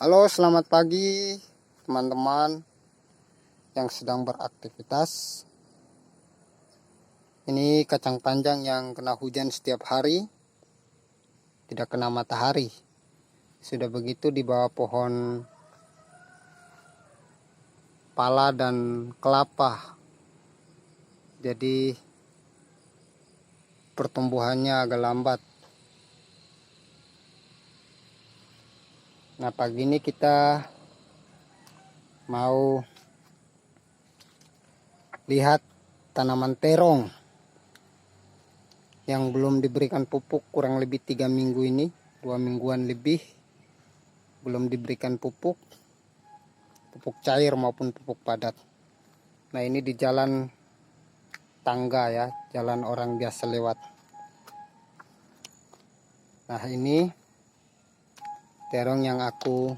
Halo, selamat pagi teman-teman yang sedang beraktivitas. Ini kacang panjang yang kena hujan setiap hari, tidak kena matahari. Sudah begitu di bawah pohon pala dan kelapa. Jadi pertumbuhannya agak lambat. Nah, pagi ini kita mau lihat tanaman terong yang belum diberikan pupuk kurang lebih 3 minggu ini, 2 mingguan lebih belum diberikan pupuk cair maupun pupuk padat. Nah, ini di jalan tangga ya, jalan orang biasa lewat. Nah, ini terong yang aku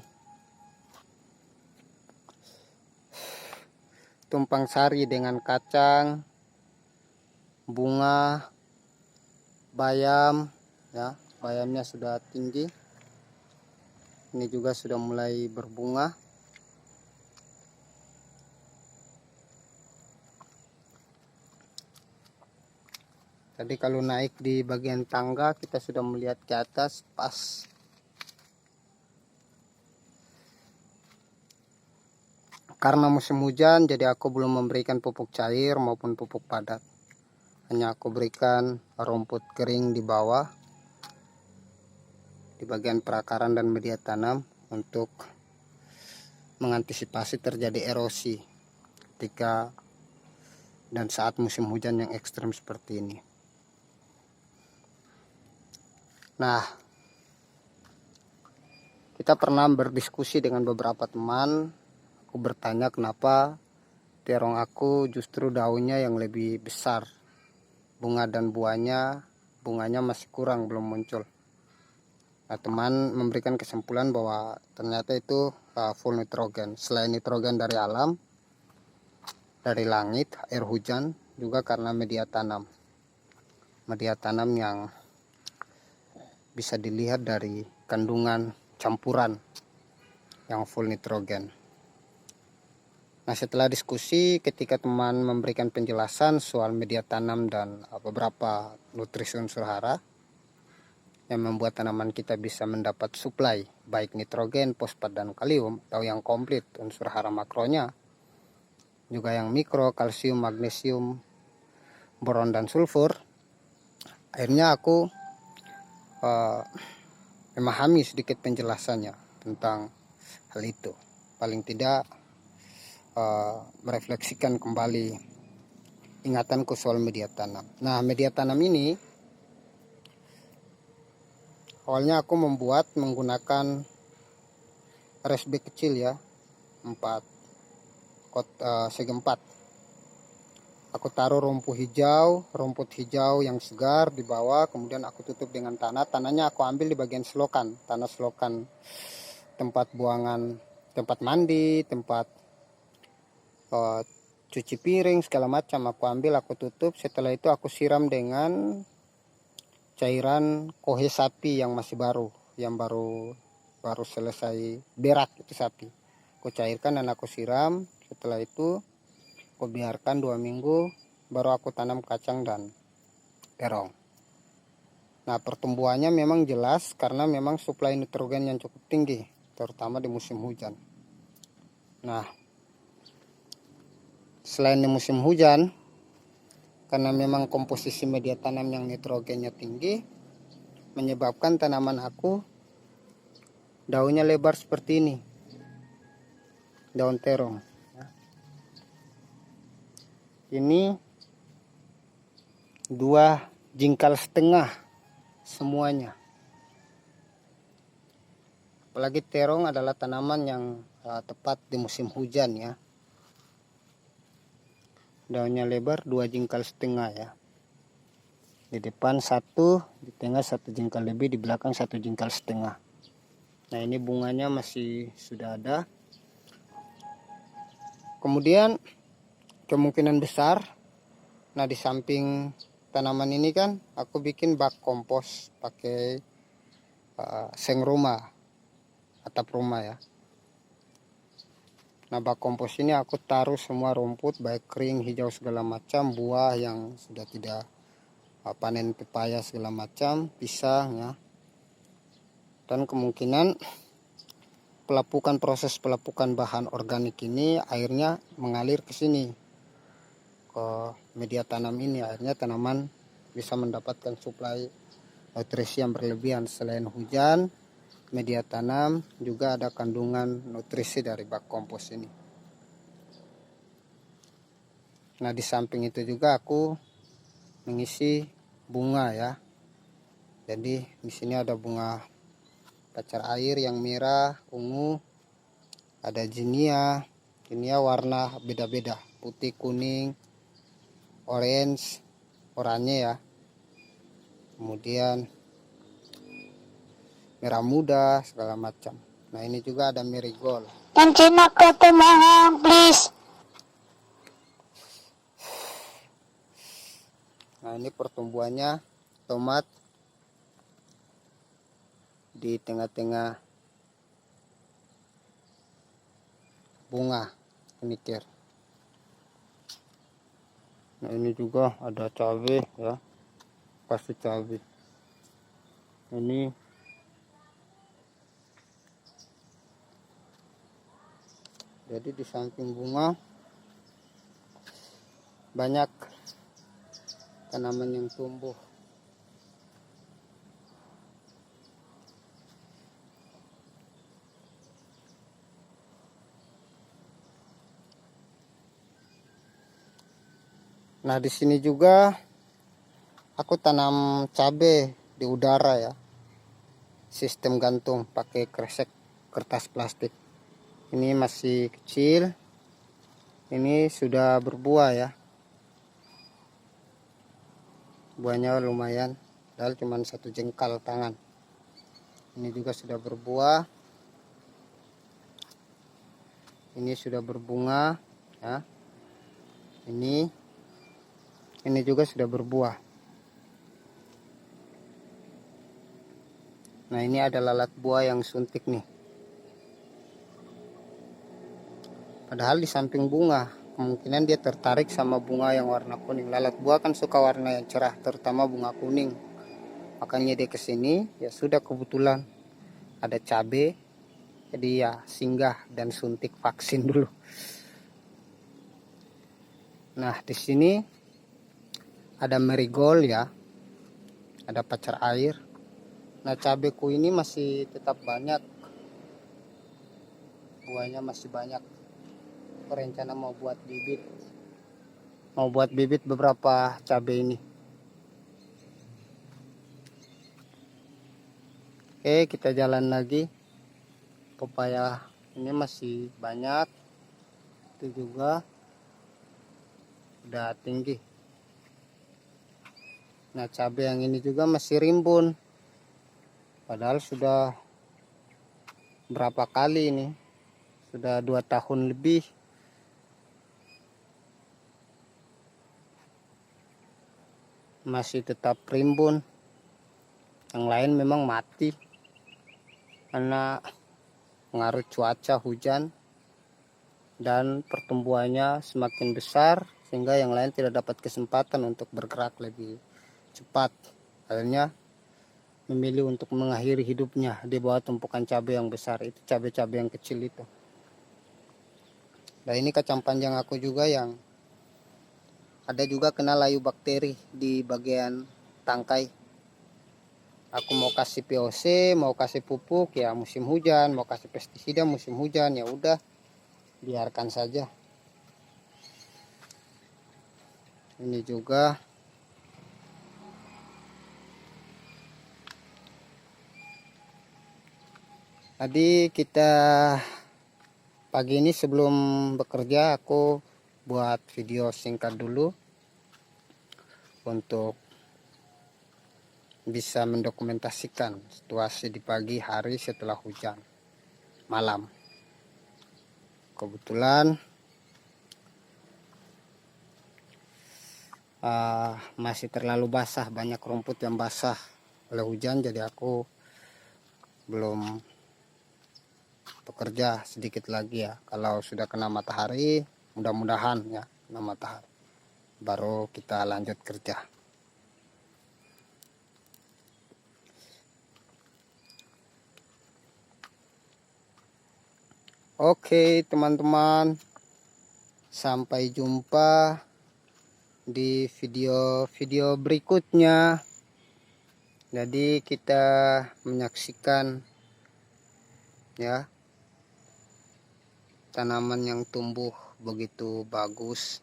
tumpang sari dengan kacang, bunga, bayam ya. Bayamnya sudah tinggi. Ini juga sudah mulai berbunga. Tadi kalau naik di bagian tangga kita sudah melihat ke atas pas karena musim hujan, jadi aku belum memberikan pupuk cair maupun pupuk padat. Hanya aku berikan rumput kering di bawah, di bagian perakaran dan media tanam untuk mengantisipasi terjadi erosi ketika dan saat musim hujan yang ekstrim seperti ini. Nah, kita pernah berdiskusi dengan beberapa teman. Aku bertanya kenapa terong aku justru daunnya yang lebih besar, bunga dan bunganya masih kurang, belum muncul. Nah, teman memberikan kesimpulan bahwa ternyata itu full nitrogen. Selain nitrogen dari alam, dari langit, air hujan, juga karena media tanam. Media tanam yang bisa dilihat dari kandungan campuran yang full nitrogen. Nah, setelah diskusi, ketika teman memberikan penjelasan soal media tanam dan beberapa nutrisi unsur hara yang membuat tanaman kita bisa mendapat suplai baik nitrogen, fosfat dan kalium, atau yang komplit unsur hara makronya, juga yang mikro, kalsium, magnesium, boron dan sulfur. Akhirnya aku memahami sedikit penjelasannya tentang hal itu. Paling tidak merefleksikan kembali ingatanku soal media tanam. Nah, media tanam ini awalnya aku membuat menggunakan raised bed kecil ya, 4 segi 4. Aku taruh rumput hijau yang segar di bawah, kemudian aku tutup dengan tanah. Tanahnya aku ambil di bagian selokan, tanah selokan tempat buangan, tempat mandi, tempat cuci piring segala macam. Aku ambil, aku tutup. Setelah itu aku siram dengan cairan kohe sapi yang masih baru, yang baru selesai berak itu sapi. Aku cairkan dan aku siram. Setelah itu aku biarkan 2 minggu, baru aku tanam kacang dan terong. Nah, pertumbuhannya memang jelas karena memang suplai nitrogen yang cukup tinggi, terutama di musim hujan. Nah, selain di musim hujan, karena memang komposisi media tanam yang nitrogennya tinggi, menyebabkan tanaman aku daunnya lebar seperti ini, daun terong. Ini 2 jingkal setengah semuanya. Apalagi terong adalah tanaman yang tepat di musim hujan ya. Daunnya lebar 2 jingkal setengah ya. Di depan 1, di tengah 1 jingkal lebih, di belakang 1 jingkal setengah. Nah, ini bunganya masih sudah ada. Kemudian kemungkinan besar, nah di samping tanaman ini kan aku bikin bak kompos pakai seng rumah, atap rumah ya. Nah, bak kompos ini aku taruh semua rumput baik kering, hijau segala macam, buah yang sudah tidak panen, pepaya segala macam, pisang ya. Dan kemungkinan proses pelepukan bahan organik ini airnya mengalir ke sini, ke media tanam ini. Akhirnya tanaman bisa mendapatkan suplai nutrisi yang berlebihan. Selain hujan, media tanam juga ada kandungan nutrisi dari bak kompos ini. Nah, di samping itu juga aku mengisi bunga ya. Jadi di sini ada bunga pacar air yang merah, ungu, ada jinia. Jinia warna beda-beda, putih, kuning, orange, oranye ya. Kemudian merah muda segala macam. Nah, ini juga ada marigold. Kancing aku tuh mohon please. Nah, ini pertumbuhannya tomat di tengah-tengah bunga kenikir. Nah, ini juga ada cabai ya, kasih cabai. Ini jadi di samping bunga banyak tanaman yang tumbuh. Nah, di sini juga aku tanam cabai di udara ya. Sistem gantung pakai kresek kertas plastik. Ini masih kecil. Ini sudah berbuah ya. Buahnya lumayan, padahal cuma 1 jengkal tangan. Ini juga sudah berbuah. Ini sudah berbunga ya. Ini juga sudah berbuah. Nah, ini ada lalat buah yang suntik nih. Padahal di samping bunga, kemungkinan dia tertarik sama bunga yang warna kuning. Lalat buah kan suka warna yang cerah, terutama bunga kuning. Makanya dia kesini, ya sudah kebetulan ada cabai, jadi ya singgah dan suntik vaksin dulu. Nah, di sini ada marigold ya, ada pacar air. Nah, cabeku ini masih tetap banyak, buahnya masih banyak. Aku rencana mau buat bibit beberapa cabai ini. Oke, kita jalan lagi. Pepaya ini masih banyak, itu juga udah tinggi. Nah, cabai yang ini juga masih rimbun, padahal sudah berapa kali ini, sudah 2 tahun lebih. Masih tetap rimbun. Yang lain memang mati karena pengaruh cuaca, hujan, dan pertumbuhannya semakin besar sehingga yang lain tidak dapat kesempatan untuk bergerak lebih cepat. Akhirnya memilih untuk mengakhiri hidupnya di bawah tumpukan cabai yang besar itu, cabai-cabai yang kecil itu. Nah, ini kacang panjang aku juga yang ada juga kena layu bakteri di bagian tangkai. Aku mau kasih POC, mau kasih pupuk ya musim hujan, mau kasih pestisida musim hujan, ya udah biarkan saja. Ini juga tadi kita pagi ini sebelum bekerja aku buat video singkat dulu untuk bisa mendokumentasikan situasi di pagi hari setelah hujan malam. Kebetulan masih terlalu basah, banyak rumput yang basah oleh hujan, jadi aku belum kerja sedikit lagi ya. Kalau sudah kena matahari, mudah-mudahan ya kena matahari, baru kita lanjut kerja. Oke teman-teman, sampai jumpa di video-video berikutnya. Jadi kita menyaksikan ya tanaman yang tumbuh begitu bagus